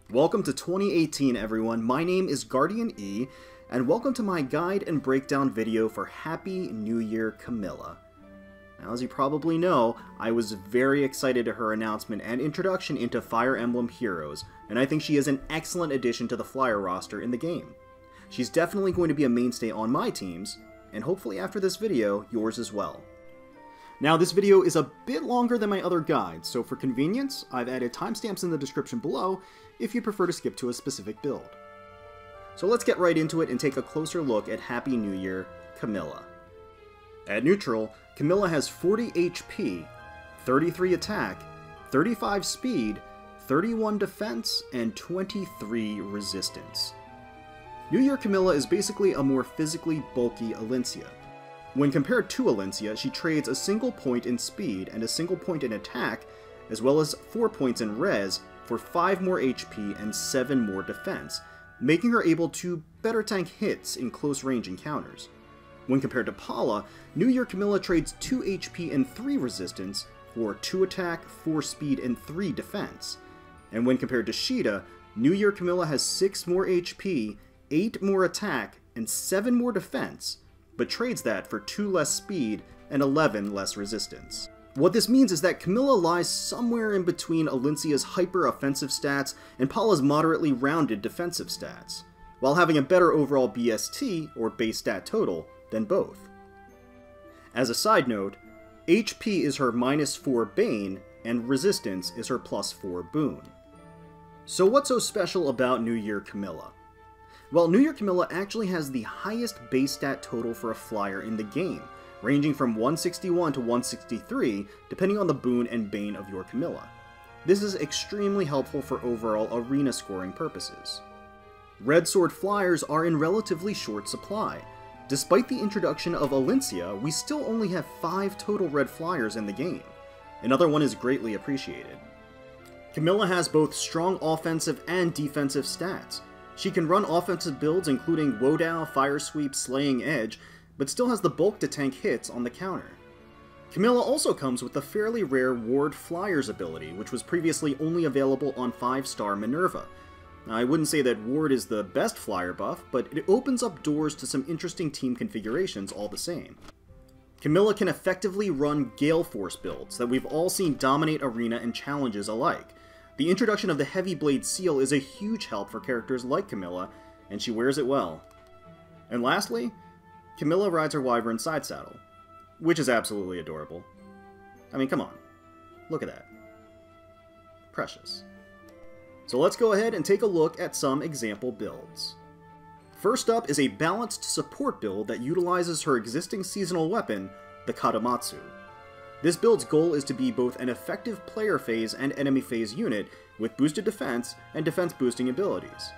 Welcome to 2018, everyone. My name is Guardian E, and welcome to my guide and breakdown video for Happy New Year Camilla. Now, as you probably know, I was very excited to her announcement and introduction into Fire Emblem Heroes, and I think she is an excellent addition to the flyer roster in the game. She's definitely going to be a mainstay on my teams, and hopefully after this video, yours as well. Now, this video is a bit longer than my other guides, so for convenience, I've added timestamps in the description below if you prefer to skip to a specific build. So let's get right into it and take a closer look at Happy New Year Camilla. At neutral, Camilla has 40 HP, 33 attack, 35 speed, 31 defense, and 23 resistance. New Year Camilla is basically a more physically bulky Alencia. When compared to Alencia, she trades a single point in speed and a single point in attack, as well as 4 points in res for 5 more HP and 7 more defense, making her able to better tank hits in close range encounters. When compared to Paula, New Year Camilla trades 2 HP and 3 resistance for 2 attack, 4 speed, and 3 defense. And when compared to Sheeta, New Year Camilla has 6 more HP, 8 more attack, and 7 more defense, but trades that for 2 less speed and 11 less resistance. What this means is that Camilla lies somewhere in between Alencia's hyper-offensive stats and Paula's moderately rounded defensive stats, while having a better overall BST, or base stat total, than both. As a side note, HP is her -4 Bane, and resistance is her +4 Boon. So what's so special about New Year Camilla? Well, New Year Camilla actually has the highest base stat total for a flyer in the game, ranging from 161 to 163, depending on the Boon and Bane of your Camilla. This is extremely helpful for overall arena scoring purposes. Red Sword flyers are in relatively short supply. Despite the introduction of Alencia, we still only have 5 total red flyers in the game. Another one is greatly appreciated. Camilla has both strong offensive and defensive stats. She can run offensive builds including Wodao, Firesweep, Slaying Edge, but still has the bulk to tank hits on the counter. Camilla also comes with the fairly rare Ward Flyers ability, which was previously only available on 5-star Minerva. Now, I wouldn't say that Ward is the best flyer buff, but it opens up doors to some interesting team configurations all the same. Camilla can effectively run Galeforce builds that we've all seen dominate arena and challenges alike. The introduction of the Heavy Blade Seal is a huge help for characters like Camilla, and she wears it well. And lastly, Camilla rides her Wyvern side saddle, which is absolutely adorable. I mean, come on. Look at that. Precious. So let's go ahead and take a look at some example builds. First up is a balanced support build that utilizes her existing seasonal weapon, the Kadomatsu. This build's goal is to be both an effective player phase and enemy phase unit with boosted defense and defense boosting abilities.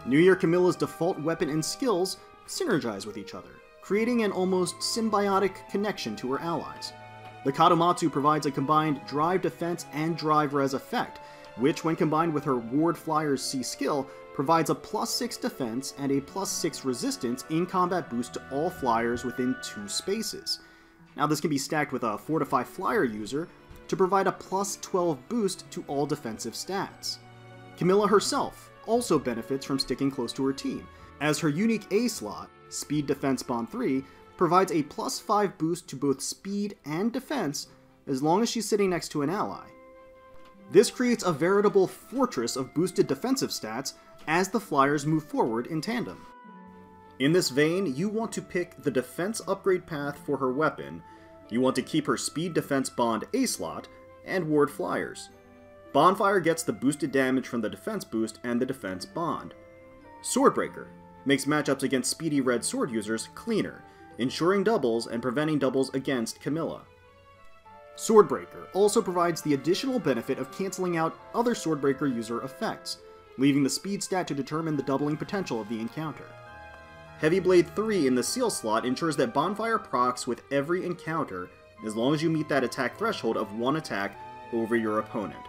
New Year Camilla's default weapon and skills synergize with each other, creating an almost symbiotic connection to her allies. The Kadomatsu provides a combined drive defense and drive res effect, which when combined with her Ward Flyer's C skill, provides a +6 defense and a +6 resistance in combat boost to all flyers within 2 spaces. Now this can be stacked with a Fortify Flyer user to provide a +12 boost to all defensive stats. Camilla herself also benefits from sticking close to her team, as her unique A slot, Speed Defense Bond 3, provides a +5 boost to both speed and defense as long as she's sitting next to an ally. This creates a veritable fortress of boosted defensive stats as the flyers move forward in tandem. In this vein, you want to pick the defense upgrade path for her weapon, you want to keep her Speed Defense Bond A slot, and Ward Flyers. Bonfire gets the boosted damage from the defense boost and the defense bond. Swordbreaker makes matchups against speedy red sword users cleaner, ensuring doubles and preventing doubles against Camilla. Swordbreaker also provides the additional benefit of cancelling out other Swordbreaker user effects, leaving the speed stat to determine the doubling potential of the encounter. Heavy Blade 3 in the Seal slot ensures that Bonfire procs with every encounter as long as you meet that attack threshold of 1 attack over your opponent.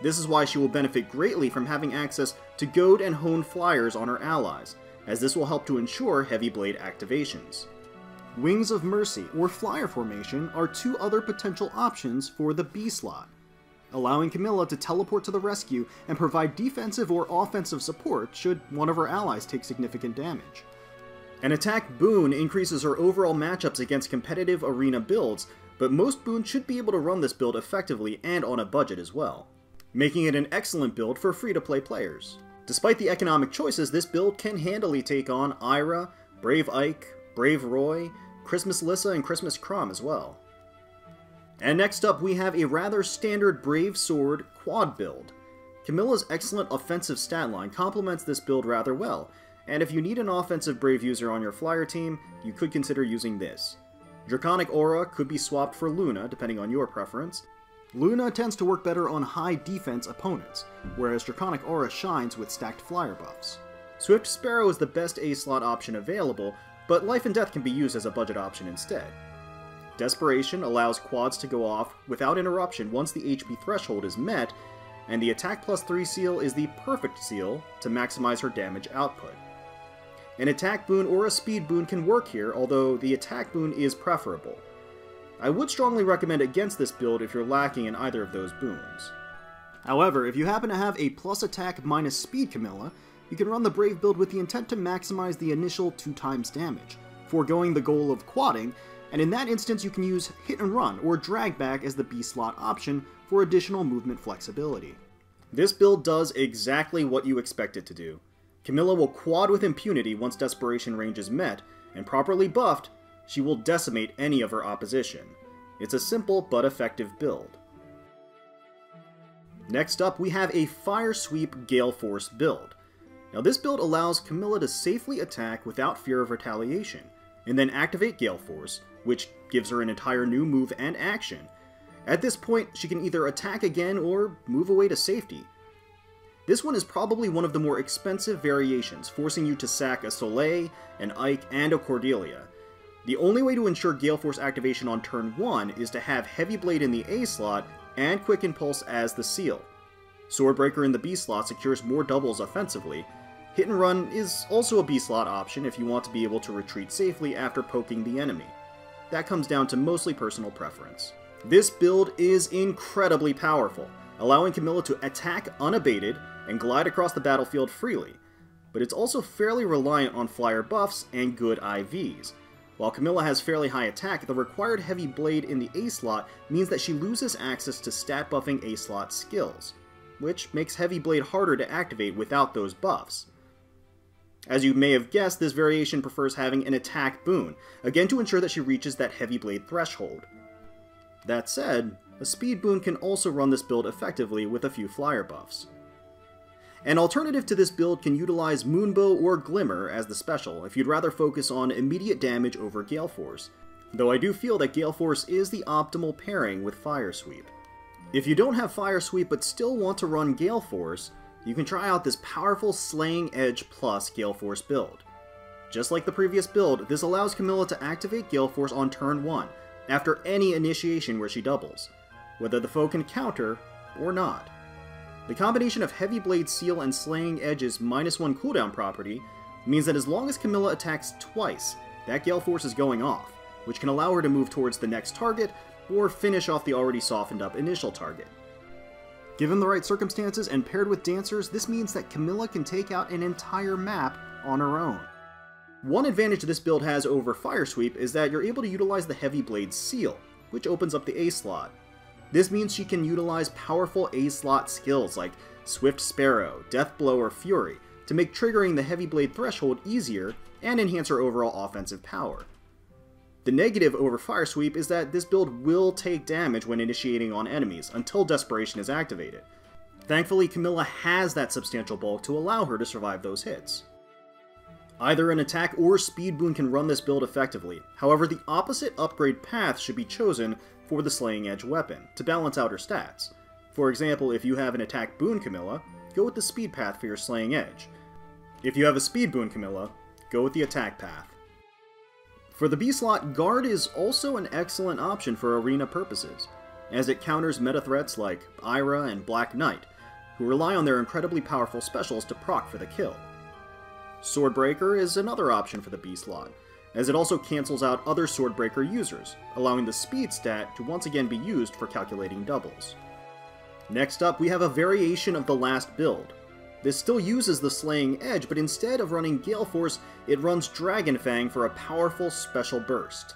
This is why she will benefit greatly from having access to Goad and Hone flyers on her allies, as this will help to ensure Heavy Blade activations. Wings of Mercy or Flyer Formation are 2 other potential options for the B slot. allowing Camilla to teleport to the rescue and provide defensive or offensive support should one of her allies take significant damage. An attack boon increases her overall matchups against competitive arena builds, but most boons should be able to run this build effectively and on a budget as well, making it an excellent build for free-to-play players. Despite the economic choices, this build can handily take on Ira, Brave Ike, Brave Roy, Christmas Lissa, and Christmas Crumb as well. And next up, we have a rather standard Brave Sword quad build. Camilla's excellent offensive stat line complements this build rather well, and if you need an offensive Brave user on your flyer team, you could consider using this. Draconic Aura could be swapped for Luna, depending on your preference. Luna tends to work better on high defense opponents, whereas Draconic Aura shines with stacked flyer buffs. Swift Sparrow is the best A-slot option available, but Life and Death can be used as a budget option instead. Desperation allows quads to go off without interruption once the HP threshold is met, and the Attack +3 seal is the perfect seal to maximize her damage output. An attack boon or a speed boon can work here, although the attack boon is preferable. I would strongly recommend against this build if you're lacking in either of those boons. However, if you happen to have a plus attack minus speed Camilla, you can run the Brave build with the intent to maximize the initial 2x damage, foregoing the goal of quadding, and in that instance you can use hit and run or drag back as the B slot option for additional movement flexibility. This build does exactly what you expect it to do. Camilla will quad with impunity once desperation range is met, and properly buffed, she will decimate any of her opposition. It's a simple but effective build. Next up, we have a Firesweep Galeforce build. Now this build allows Camilla to safely attack without fear of retaliation, and then activate Galeforce, which gives her an entire new move and action. At this point, she can either attack again or move away to safety. This one is probably one of the more expensive variations, forcing you to sack a Soleil, an Ike, and a Cordelia. The only way to ensure Galeforce activation on turn 1 is to have Heavy Blade in the A slot and Quick Impulse as the seal. Swordbreaker in the B slot secures more doubles offensively. Hit and Run is also a B slot option if you want to be able to retreat safely after poking the enemy. That comes down to mostly personal preference. This build is incredibly powerful, allowing Camilla to attack unabated and glide across the battlefield freely, but it's also fairly reliant on flyer buffs and good IVs. While Camilla has fairly high attack, the required Heavy Blade in the A slot means that she loses access to stat buffing A slot skills, which makes Heavy Blade harder to activate without those buffs. As you may have guessed, this variation prefers having an attack boon, again to ensure that she reaches that Heavy Blade threshold. That said, a speed boon can also run this build effectively with a few flyer buffs. An alternative to this build can utilize Moonbow or Glimmer as the special if you'd rather focus on immediate damage over Galeforce, though I do feel that Galeforce is the optimal pairing with Firesweep. If you don't have Firesweep but still want to run Galeforce, you can try out this powerful Slaying Edge plus Galeforce build. Just like the previous build, this allows Camilla to activate Galeforce on turn 1, after any initiation where she doubles, whether the foe can counter or not. The combination of Heavy Blade Seal and Slaying Edge's -1 cooldown property means that as long as Camilla attacks twice, that Galeforce is going off, which can allow her to move towards the next target or finish off the already softened up initial target. Given the right circumstances and paired with dancers, this means that Camilla can take out an entire map on her own. One advantage this build has over Firesweep is that you're able to utilize the Heavy Blade Seal, which opens up the A slot. This means she can utilize powerful A-slot skills like Swift Sparrow, Death Blow, or Fury to make triggering the Heavy Blade threshold easier and enhance her overall offensive power. The negative over Firesweep is that this build will take damage when initiating on enemies until Desperation is activated. Thankfully, Camilla has that substantial bulk to allow her to survive those hits. Either an attack or speed boon can run this build effectively, however the opposite upgrade path should be chosen for the Slaying Edge weapon, to balance out her stats. For example, if you have an attack boon Camilla, go with the speed path for your Slaying Edge. If you have a speed boon Camilla, go with the attack path. For the B slot, Guard is also an excellent option for arena purposes, as it counters meta threats like Ira and Black Knight, who rely on their incredibly powerful specials to proc for the kill. Swordbreaker is another option for the B slot, as it also cancels out other Swordbreaker users, allowing the speed stat to once again be used for calculating doubles. Next up, we have a variation of the last build. This still uses the Slaying Edge, but instead of running Galeforce, it runs Dragon Fang for a powerful special burst.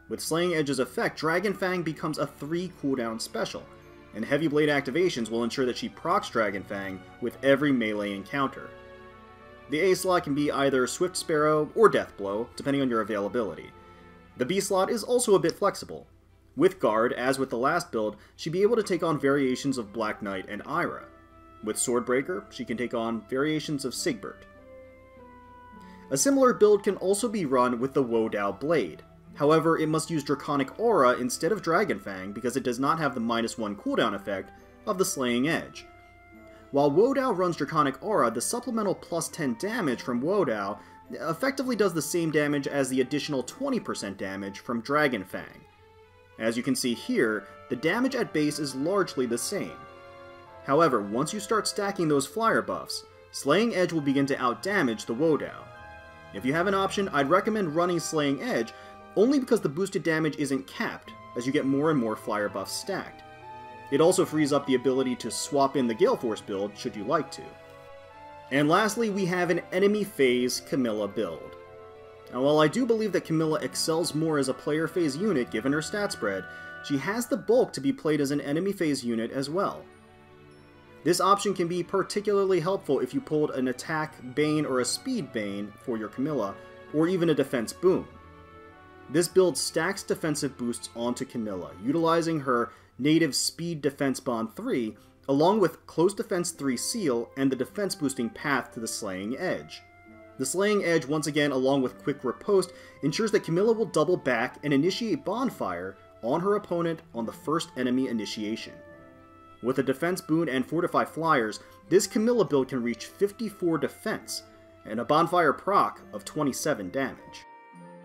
With Slaying Edge's effect, Dragon Fang becomes a 3 cooldown special, and Heavy Blade activations will ensure that she procs Dragon Fang with every melee encounter. The A slot can be either Swift Sparrow or Death Blow, depending on your availability. The B slot is also a bit flexible. With Guard, as with the last build, she'd be able to take on variations of Black Knight and Ira. With Swordbreaker, she can take on variations of Sigbert. A similar build can also be run with the Dao Blade. However, it must use Draconic Aura instead of Dragon Fang because it does not have the -1 cooldown effect of the Slaying Edge. While Dao runs Draconic Aura, the supplemental +10 damage from Dao effectively does the same damage as the additional 20% damage from Dragon Fang. As you can see here, the damage at base is largely the same. However, once you start stacking those flyer buffs, Slaying Edge will begin to outdamage the Dao. If you have an option, I'd recommend running Slaying Edge, only because the boosted damage isn't capped, as you get more and more flyer buffs stacked. It also frees up the ability to swap in the Galeforce build, should you like to. And lastly, we have an enemy phase Camilla build. Now, while I do believe that Camilla excels more as a player phase unit given her stat spread, she has the bulk to be played as an enemy phase unit as well. This option can be particularly helpful if you pulled an attack Bane or a speed Bane for your Camilla, or even a defense boon. This build stacks defensive boosts onto Camilla, utilizing her native speed defense bond 3, along with close defense 3 seal and the defense boosting path to the Slaying Edge. The Slaying Edge, once again along with quick riposte, ensures that Camilla will double back and initiate bonfire on her opponent on the first enemy initiation. With a defense boon and fortify flyers, this Camilla build can reach 54 defense, and a bonfire proc of 27 damage.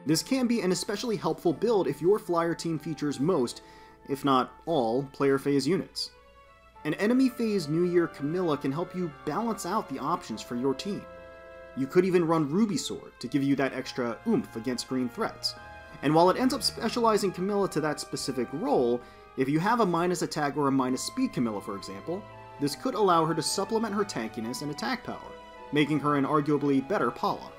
This can be an especially helpful build if your flyer team features most, if not all, player phase units. An enemy phase New Year Camilla can help you balance out the options for your team. You could even run Ruby Sword to give you that extra oomph against green threats. And while it ends up specializing Camilla to that specific role, if you have a minus attack or a minus speed Camilla, for example, this could allow her to supplement her tankiness and attack power, making her an arguably better Paula.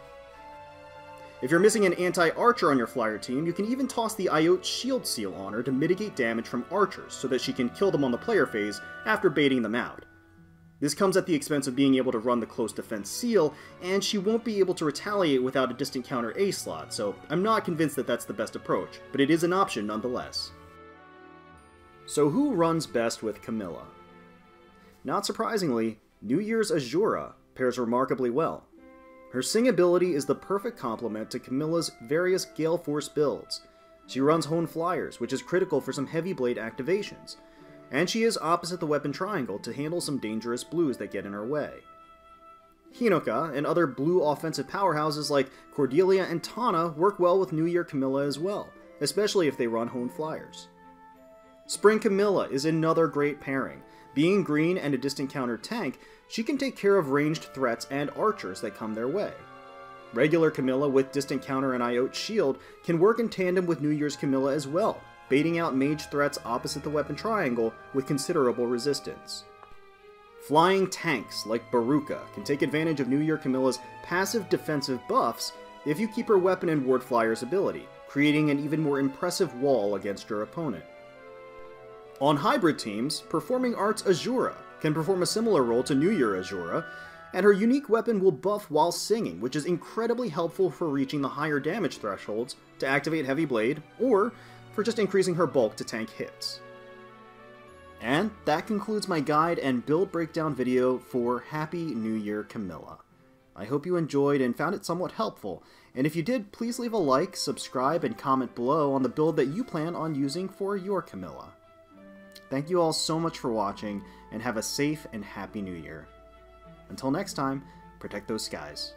If you're missing an anti-archer on your flyer team, you can even toss the Iote Shield Seal on her to mitigate damage from archers, so that she can kill them on the player phase after baiting them out. This comes at the expense of being able to run the close defense seal, and she won't be able to retaliate without a distant counter A slot, so I'm not convinced that that's the best approach, but it is an option nonetheless. So who runs best with Camilla? Not surprisingly, New Year's Azura pairs remarkably well. Her Sing ability is the perfect complement to Camilla's various Galeforce builds. She runs Hone Flyers, which is critical for some Heavy Blade activations, and she is opposite the weapon triangle to handle some dangerous blues that get in her way. Hinoka and other blue offensive powerhouses like Cordelia and Tana work well with New Year Camilla as well, especially if they run Hone Flyers. Spring Camilla is another great pairing. Being green and a distant counter tank, she can take care of ranged threats and archers that come their way. Regular Camilla with distant counter and Iote Shield can work in tandem with New Year's Camilla as well, baiting out mage threats opposite the weapon triangle with considerable resistance. Flying tanks like Baruka can take advantage of New Year Camilla's passive defensive buffs if you keep her weapon and ward flyer's ability, creating an even more impressive wall against your opponent. On hybrid teams, Performing Arts Azura can perform a similar role to New Year Azura, and her unique weapon will buff while singing, which is incredibly helpful for reaching the higher damage thresholds to activate Heavy Blade, or for just increasing her bulk to tank hits. And that concludes my guide and build breakdown video for Happy New Year Camilla. I hope you enjoyed and found it somewhat helpful, and if you did, please leave a like, subscribe, and comment below on the build that you plan on using for your Camilla. Thank you all so much for watching, and have a safe and happy New Year. Until next time, protect those skies.